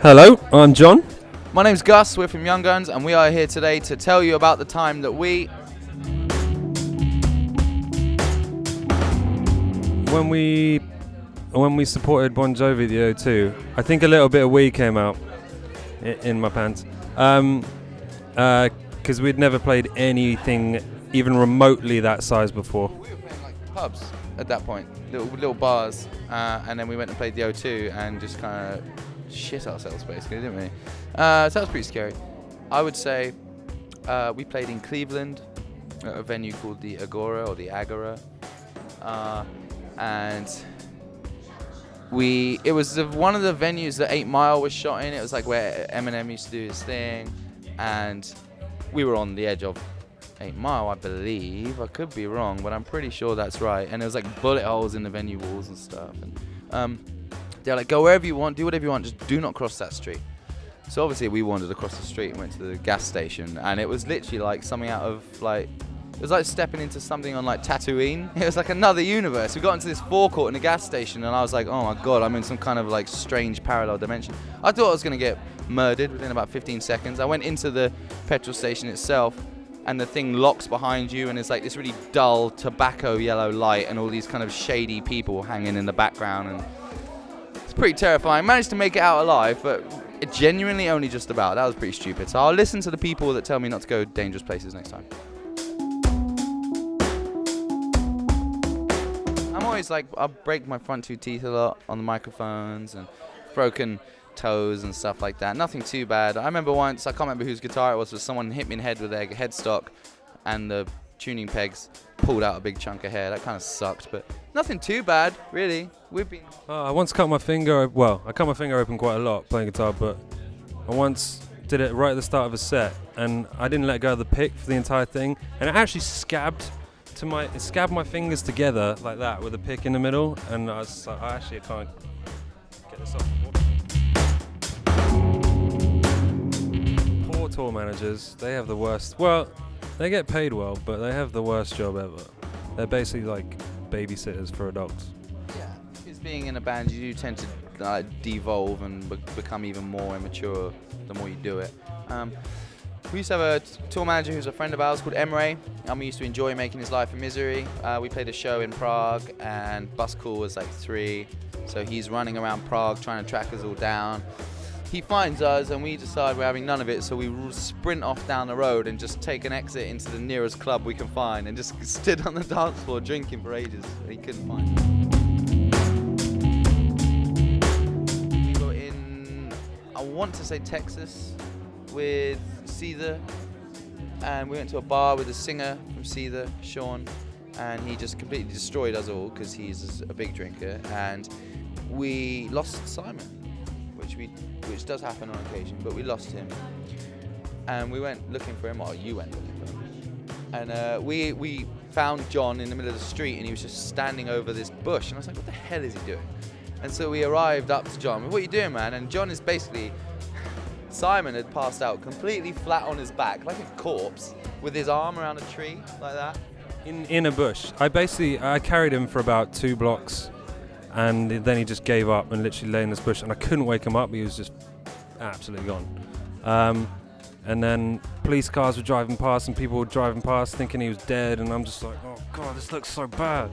Hello, I'm John. My name's Gus, we're from Young Guns, and we are here today to tell you about the time that When we supported Bon Jovi the O2, I think a little bit of weed came out in my pants. Because we'd never played anything even remotely that size before. we were playing like pubs at that point, little bars, and then we went and played the O2 and just kind of shit ourselves basically, didn't we? So that was pretty scary. I would say we played in Cleveland at a venue called the Agora or the Agora, and it was one of the venues that 8 Mile was shot in. It was like where Eminem used to do his thing, and we were on the edge of 8 Mile, I believe. I could be wrong, but I'm pretty sure that's right. And there was like bullet holes in the venue walls and stuff. And they're like, go wherever you want, do whatever you want, just do not cross that street. So obviously we wandered across the street and went to the gas station, and it was literally like something out of like, it was like stepping into something on like Tatooine. It was like another universe. We got into this forecourt in a gas station, and I was like, oh my god, I'm in some kind of like strange parallel dimension. I thought I was gonna get murdered within about 15 seconds. I went into the petrol station itself, and the thing locks behind you, and it's like this really dull tobacco yellow light, and all these kind of shady people hanging in the background, and it's pretty terrifying. Managed to make it out alive, but it genuinely only just about. That was pretty stupid. So I'll listen to the people that tell me not to go dangerous places next time. I'm always like, I break my front 2 teeth a lot on the microphones, and broken toes and stuff like that. Nothing too bad. I remember once, I can't remember whose guitar it was, but someone hit me in the head with their headstock, and the tuning pegs pulled out a big chunk of hair. That kind of sucked, but nothing too bad, really. We've been... I once cut my finger, I cut my finger open quite a lot playing guitar, but I once did it right at the start of a set, and I didn't let go of the pick for the entire thing, and it actually scabbed my fingers together like that with a pick in the middle, and I was like, I can't get this off. Poor tour managers, they have the worst. Well, they get paid well, but they have the worst job ever. They're basically like babysitters for adults. Yeah, because being in a band, you do tend to devolve and become even more immature the more you do it. We used to have a tour manager who's a friend of ours called Emre, and we used to enjoy making his life a misery. We played a show in Prague, and bus call was like 3, so he's running around Prague trying to track us all down. He finds us, and we decide we're having none of it, so we sprint off down the road and just take an exit into the nearest club we can find, and just stood on the dance floor drinking for ages. He couldn't find it. We were in, I want to say Texas, with Seether, and we went to a bar with a singer from Seether, Sean, and he just completely destroyed us all because he's a big drinker, and we lost Simon, which does happen on occasion, but we lost him, and we went looking for him, or you went looking for him, and we found John in the middle of the street, and he was just standing over this bush, and I was like, what the hell is he doing? And so we arrived up to John, what are you doing, man? And John is basically, Simon had passed out completely flat on his back, like a corpse, with his arm around a tree, like that. In a bush. I carried him for about 2 blocks, and then he just gave up and literally lay in this bush, and I couldn't wake him up. He was just absolutely gone. And then police cars were driving past, and people were driving past thinking he was dead, and I'm just like, oh god, this looks so bad.